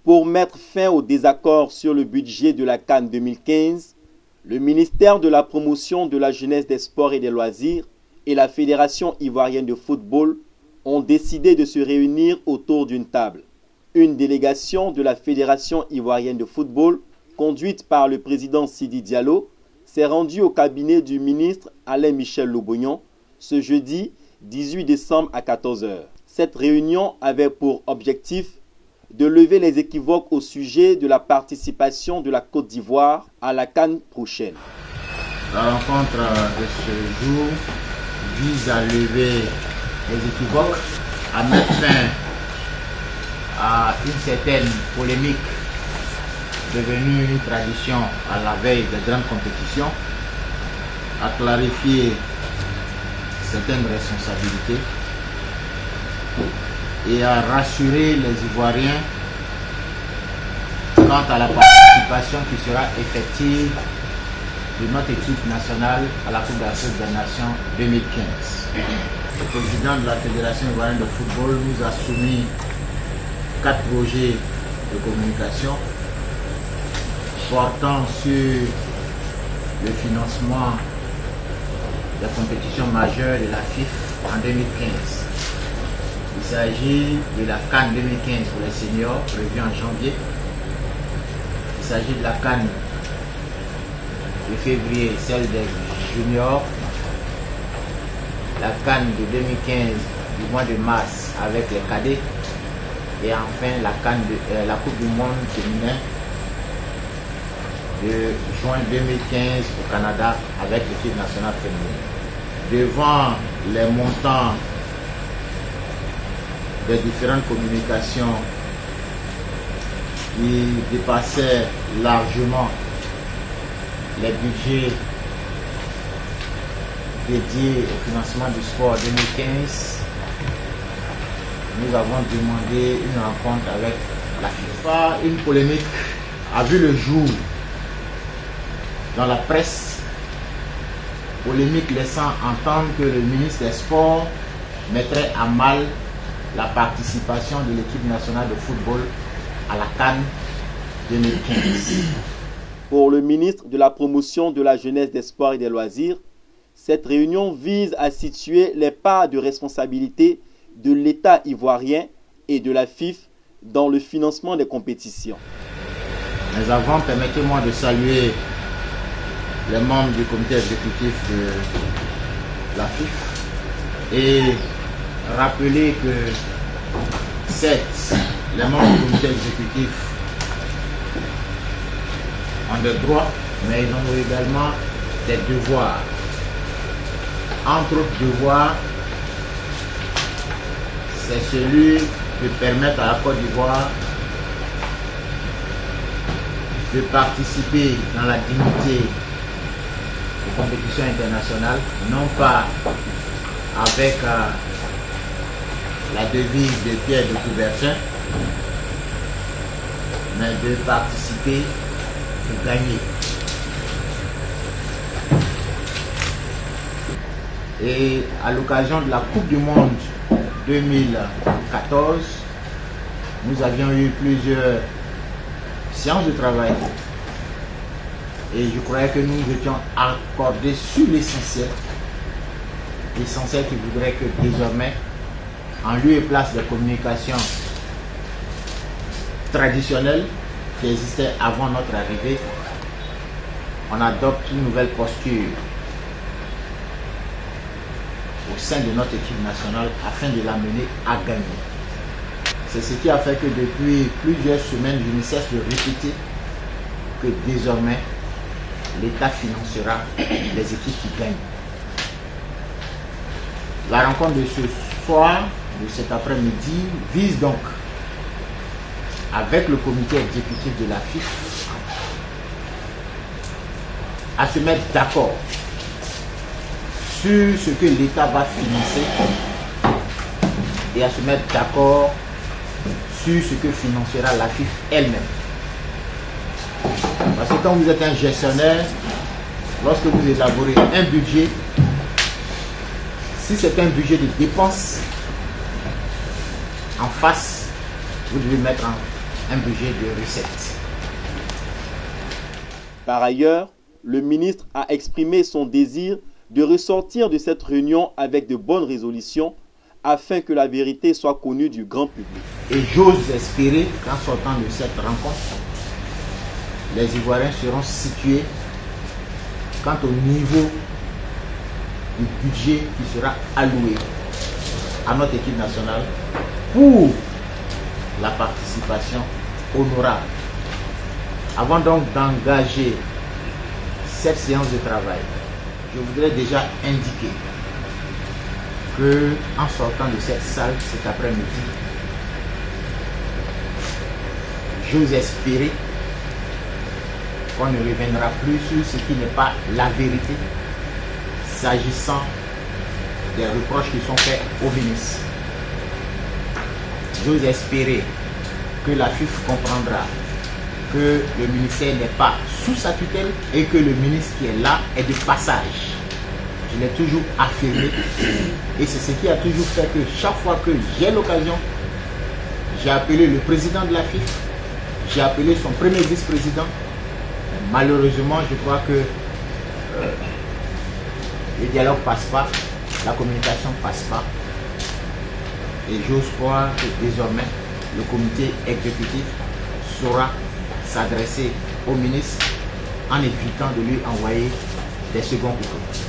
Pour mettre fin au désaccord sur le budget de la CAN 2015, le ministère de la Promotion de la Jeunesse, des Sports et des Loisirs et la Fédération ivoirienne de football ont décidé de se réunir autour d'une table. Une délégation de la Fédération ivoirienne de football, conduite par le président Sidi Diallo, s'est rendue au cabinet du ministre Alain Michel Lobognon ce jeudi 18 décembre à 14 h. Cette réunion avait pour objectif de lever les équivoques au sujet de la participation de la Côte d'Ivoire à la CAN prochaine. La rencontre de ce jour vise à lever les équivoques, à mettre fin à une certaine polémique devenue une tradition à la veille des grandes compétitions, à clarifier certaines responsabilités et à rassurer les Ivoiriens quant à la participation qui sera effective de notre équipe nationale à la Coupe d'Afrique des Nations 2015. Le président de la Fédération ivoirienne de football nous a soumis 4 projets de communication portant sur le financement des compétitions majeures de la FIFA en 2015. Il s'agit de la CAN 2015 pour les seniors, prévue en janvier. Il s'agit de la CAN de février, celle des juniors. La CAN de 2015 du mois de mars avec les cadets. Et enfin la CAN la Coupe du Monde féminin de juin 2015 au Canada avec l'équipe nationale féminine. Devant les montants des différentes communications qui dépassaient largement les budgets dédiés au financement du sport 2015, nous avons demandé une rencontre avec la FIFA. Une polémique a vu le jour dans la presse, polémique laissant entendre que le ministre des Sports mettrait à mal la participation de l'équipe nationale de football à la CAN 2015. Pour le ministre de la Promotion de la Jeunesse, des Sports et des Loisirs, cette réunion vise à situer les parts de responsabilité de l'État ivoirien et de la FIFA dans le financement des compétitions. Mais avant, permettez-moi de saluer les membres du comité exécutif de la FIFA et rappeler que certes, les membres du comité exécutif ont des droits, mais ils ont également des devoirs. Entre autres devoirs, c'est celui de permettre à la Côte d'Ivoire de participer dans la dignité aux compétitions internationales, non pas avec la devise de Pierre de Coubertin, mais de participer pour gagner. Et à l'occasion de la Coupe du Monde 2014, nous avions eu plusieurs séances de travail et je croyais que nous étions accordés sur l'essentiel qui voudrait que désormais, en lieu et place des communications traditionnelles qui existaient avant notre arrivée, on adopte une nouvelle posture au sein de notre équipe nationale afin de l'amener à gagner. C'est ce qui a fait que depuis plusieurs semaines, je ne cesse de répéter que désormais, l'État financera les équipes qui gagnent. La rencontre de ce soir, de cet après-midi, vise donc, avec le comité exécutif de la FIFA, à se mettre d'accord sur ce que l'État va financer et à se mettre d'accord sur ce que financera la FIFA elle-même. Parce que quand vous êtes un gestionnaire, lorsque vous élaborez un budget, si c'est un budget de dépenses, en face, vous devez mettre un budget de recettes. Par ailleurs, le ministre a exprimé son désir de ressortir de cette réunion avec de bonnes résolutions afin que la vérité soit connue du grand public. Et j'ose espérer qu'en sortant de cette rencontre, les Ivoiriens seront situés quant au niveau du budget qui sera alloué à notre équipe nationale pour la participation honorable. Avant donc d'engager cette séance de travail, je voudrais déjà indiquer que en sortant de cette salle cet après-midi, j'ose espérer qu'on ne reviendra plus sur ce qui n'est pas la vérité s'agissant des reproches qui sont faits au ministre. J'ose espérer que la FIF comprendra que le ministère n'est pas sous sa tutelle et que le ministre qui est là est de passage. Je l'ai toujours affirmé et c'est ce qui a toujours fait que chaque fois que j'ai l'occasion, j'ai appelé le président de la FIF, j'ai appelé son premier vice-président. Malheureusement, je crois que le dialogue ne passe pas, la communication ne passe pas. Et j'ose croire que désormais, le comité exécutif saura s'adresser au ministre en évitant de lui envoyer des seconds couteaux.